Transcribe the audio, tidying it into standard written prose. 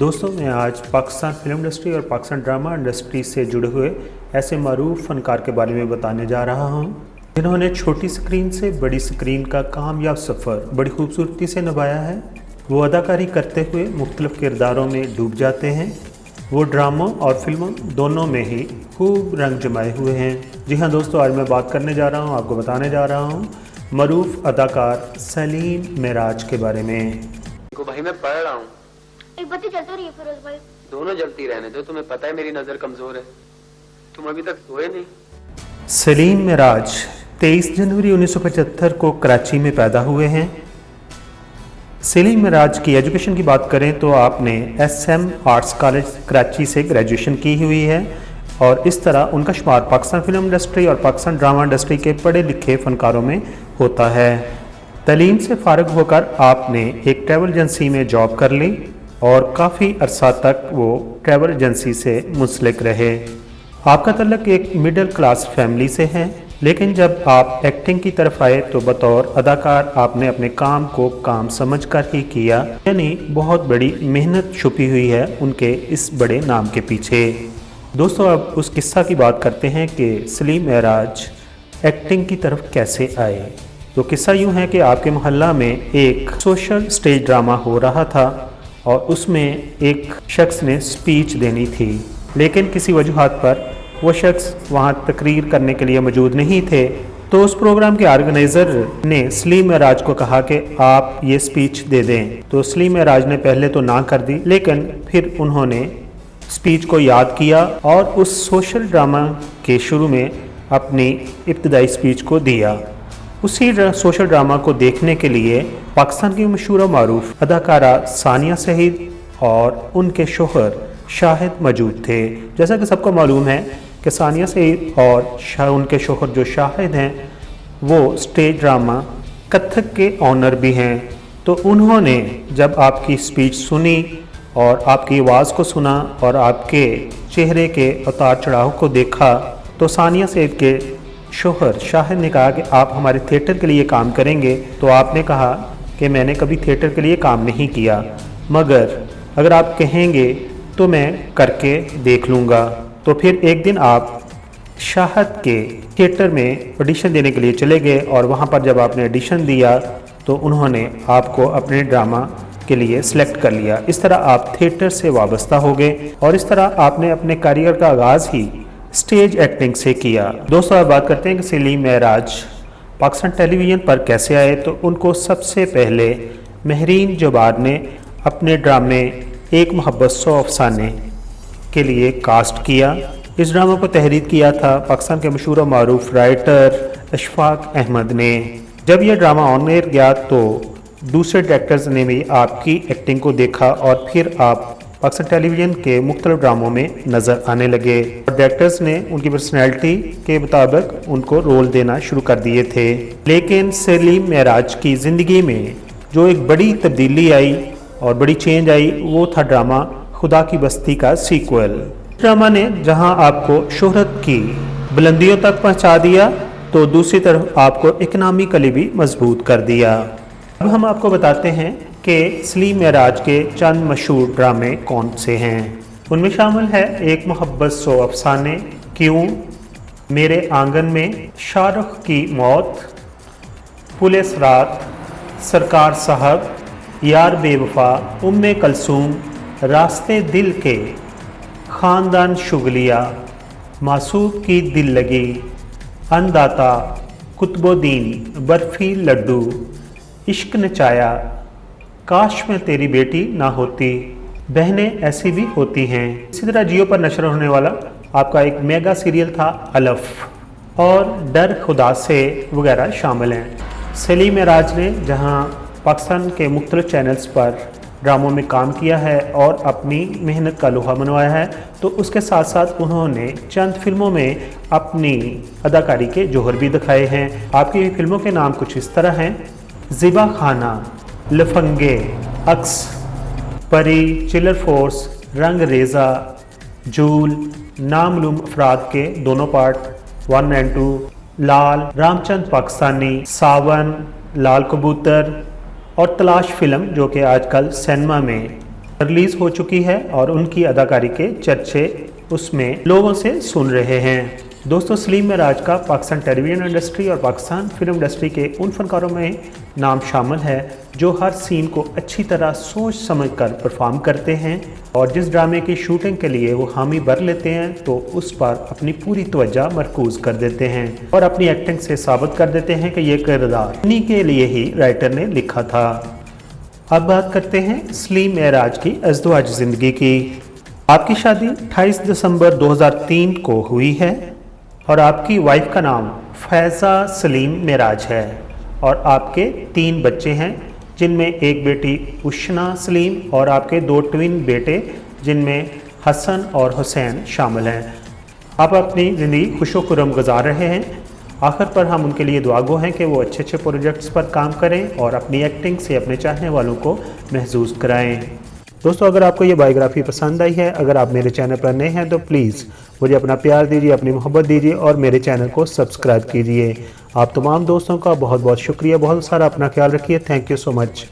दोस्तों मैं आज पाकिस्तान फिल्म इंडस्ट्री और पाकिस्तान ड्रामा इंडस्ट्री से जुड़े हुए ऐसे मरूफ फनकार के बारे में बताने जा रहा हूँ जिन्होंने छोटी स्क्रीन से बड़ी स्क्रीन का कामयाब सफ़र बड़ी खूबसूरती से निभाया है। वो अदाकारी करते हुए मुख्तलिफ किरदारों में डूब जाते हैं। वो ड्रामों और फिल्मों दोनों में ही खूब रंग जमाए हुए हैं। जी हाँ दोस्तों, आज मैं बात करने जा रहा हूँ, आपको बताने जा रहा हूँ मरूफ अदाकार सलीम मेराज के बारे में। भाई मैं पढ़ रहा हूँ। एक बत्ती जलती रही है फिरोज भाई। दोनों जलती रहने दो, तुम्हें पता है मेरी नजर कमजोर है। तुम अभी तक सोए नहीं। सलीम मेराज 23 जनवरी 1975 को कराची में पैदा हुए हैं। सलीम मेराज की एजुकेशन की बात करें तो आपने SM आर्ट्स कॉलेज कराची से ग्रेजुएशन की हुई है और इस तरह उनका शुमार पाकिस्तान फिल्म इंडस्ट्री और पाकिस्तान ड्रामा इंडस्ट्री के पढ़े लिखे फनकारों में होता है। तालीम से फारिग होकर आपने एक ट्रैवल एजेंसी में जॉब कर ली और काफ़ी अरसा तक वो ट्रैवल एजेंसी से मुंसलिक रहे। आपका तल्लक एक मिडिल क्लास फैमिली से है, लेकिन जब आप एक्टिंग की तरफ आए तो बतौर अदाकार आपने अपने काम को काम समझकर ही किया, यानी बहुत बड़ी मेहनत छुपी हुई है उनके इस बड़े नाम के पीछे। दोस्तों अब उस किस्सा की बात करते हैं कि सलीम मेराज एक्टिंग की तरफ कैसे आए। तो किस्सा यूँ है कि आपके मोहल्ला में एक सोशल स्टेज ड्रामा हो रहा था और उसमें एक शख्स ने स्पीच देनी थी, लेकिन किसी वजूहात पर वो शख्स वहाँ तकरीर करने के लिए मौजूद नहीं थे। तो उस प्रोग्राम के ऑर्गेनाइज़र ने सलीम मेराज को कहा कि आप ये स्पीच दे दें। तो सलीम मेराज ने पहले तो ना कर दी, लेकिन फिर उन्होंने स्पीच को याद किया और उस सोशल ड्रामा के शुरू में अपनी इब्तदाई स्पीच को दिया। उसी सोशल ड्रामा को देखने के लिए पाकिस्तान की मशहूर मारूफ अदाकारा सानिया सईद और उनके शोहर शाहिद मौजूद थे। जैसा कि सबको मालूम है कि सानिया सईद और उनके शोहर जो शाहिद हैं वो स्टेज ड्रामा कथक के ऑनर भी हैं। तो उन्होंने जब आपकी स्पीच सुनी और आपकी आवाज़ को सुना और आपके चेहरे के उतार चढ़ाव को देखा तो सानिया सईद के शोहर शाहिद ने कहा कि आप हमारे थिएटर के लिए काम करेंगे। तो आपने कहा कि मैंने कभी थिएटर के लिए काम नहीं किया, मगर अगर आप कहेंगे तो मैं करके देख लूँगा। तो फिर एक दिन आप शाहिद के थिएटर में ऑडिशन देने के लिए चले गए और वहाँ पर जब आपने ऑडिशन दिया तो उन्होंने आपको अपने ड्रामा के लिए सिलेक्ट कर लिया। इस तरह आप थिएटर से वाबस्ता हो गए और इस तरह आपने अपने करियर का आगाज़ ही स्टेज एक्टिंग से किया। दोस्तों अब बात करते हैं कि सलीम मेराज पाकिस्तान टेलीविज़न पर कैसे आए। तो उनको सबसे पहले महरीन जबार ने अपने ड्रामे एक मोहब्बत 100 अफसाने के लिए कास्ट किया। इस ड्रामा को तहरीर किया था पाकिस्तान के मशहूर और मारूफ राइटर अशफाक अहमद ने। जब यह ड्रामा ऑन एयर गया तो दूसरे डायरेक्टर्स ने भी आपकी एक्टिंग को देखा और फिर आप पाकिस्तान टेलीविज़न के मुख्तलिफ ड्रामों में नज़र आने लगे और डायरेक्टर्स ने उनकी पर्सनैलिटी के मुताबिक उनको रोल देना शुरू कर दिए थे। लेकिन सलीम मेराज की ज़िंदगी में जो एक बड़ी तब्दीली आई और बड़ी चेंज आई वो था ड्रामा खुदा की बस्ती का सीक्वल। ड्रामा ने जहां आपको शोहरत की बुलंदियों तक पहुंचा दिया तो दूसरी तरफ आपको इकनॉमिकली भी मजबूत कर दिया। अब हम आपको बताते हैं कि सलीम मेराज के चंद मशहूर ड्रामे कौन से हैं। उनमें शामिल है एक मोहब्बत 100 अफसाने, क्यों, मेरे आंगन में, शाहरुख की मौत, पुलिस रात, सरकार साहब, यार बेवफा, उम्मे कलसूम, रास्ते दिल के, ख़ानदान शुगलिया, मासूद की दिल लगी, अन्नदाता, कुतुबुद्दीन, बर्फ़ी लड्डू, इश्क नचाया, काश में तेरी बेटी ना होती, बहनें ऐसी भी होती हैं। इसी तरह जियो पर नशर होने वाला आपका एक मेगा सीरियल था अलफ और डर खुदा से वगैरह शामिल हैं। सलीम मेराज ने जहां पाकिस्तान के मुख्तलिफ चैनल्स पर ड्रामों में काम किया है और अपनी मेहनत का लोहा मनवाया है, तो उसके साथ साथ उन्होंने चंद फिल्मों में अपनी अदाकारी के जौहर भी दिखाए हैं। आपकी फिल्मों के नाम कुछ इस तरह हैं: ज़िबा खाना, लफंगे, अक्स, परी, चिलर फोर्स, रंग रेज़ा, जूल, नामालूम अफराद के दोनों पार्ट 1 और 2, लाल, रामचंद पाकिस्तानी, सावन, लाल कबूतर और तलाश फिल्म जो कि आजकल सिनेमा में रिलीज हो चुकी है और उनकी अदाकारी के चर्चे उसमें लोगों से सुन रहे हैं। दोस्तों, सलीम मेराज का पाकिस्तान टेलीविज़न इंडस्ट्री और पाकिस्तान फिल्म इंडस्ट्री के उन फनकारों में नाम शामिल है जो हर सीन को अच्छी तरह सोच समझकर परफॉर्म करते हैं और जिस ड्रामे की शूटिंग के लिए वो हामी भर लेते हैं तो उस पर अपनी पूरी तवज्जो मरकूज कर देते हैं और अपनी एक्टिंग से साबित कर देते हैं कि ये किरदार इन्हीं के लिए ही राइटर ने लिखा था। अब बात करते हैं सलीम मेराज की अज़दवाज ज़िंदगी की। आपकी शादी 28 दिसंबर 2003 को हुई है और आपकी वाइफ का नाम फैज़ा सलीम मेराज है और आपके 3 बच्चे हैं जिनमें एक बेटी उशना सलीम और आपके 2 ट्विन बेटे जिनमें हसन और हुसैन शामिल हैं। आप अपनी ज़िंदगी खुशो खुर्रम गुजार रहे हैं। आखिर पर हम उनके लिए दुआगो हैं कि वो अच्छे अच्छे प्रोजेक्ट्स पर काम करें और अपनी एक्टिंग से अपने चाहने वालों को महसूस कराएं। दोस्तों, अगर आपको ये बायोग्राफी पसंद आई है, अगर आप मेरे चैनल पर नए हैं तो प्लीज़ मुझे अपना प्यार दीजिए, अपनी मोहब्बत दीजिए और मेरे चैनल को सब्सक्राइब कीजिए। आप तमाम दोस्तों का बहुत बहुत शुक्रिया। बहुत सारा अपना ख्याल रखिए। Thank you so much.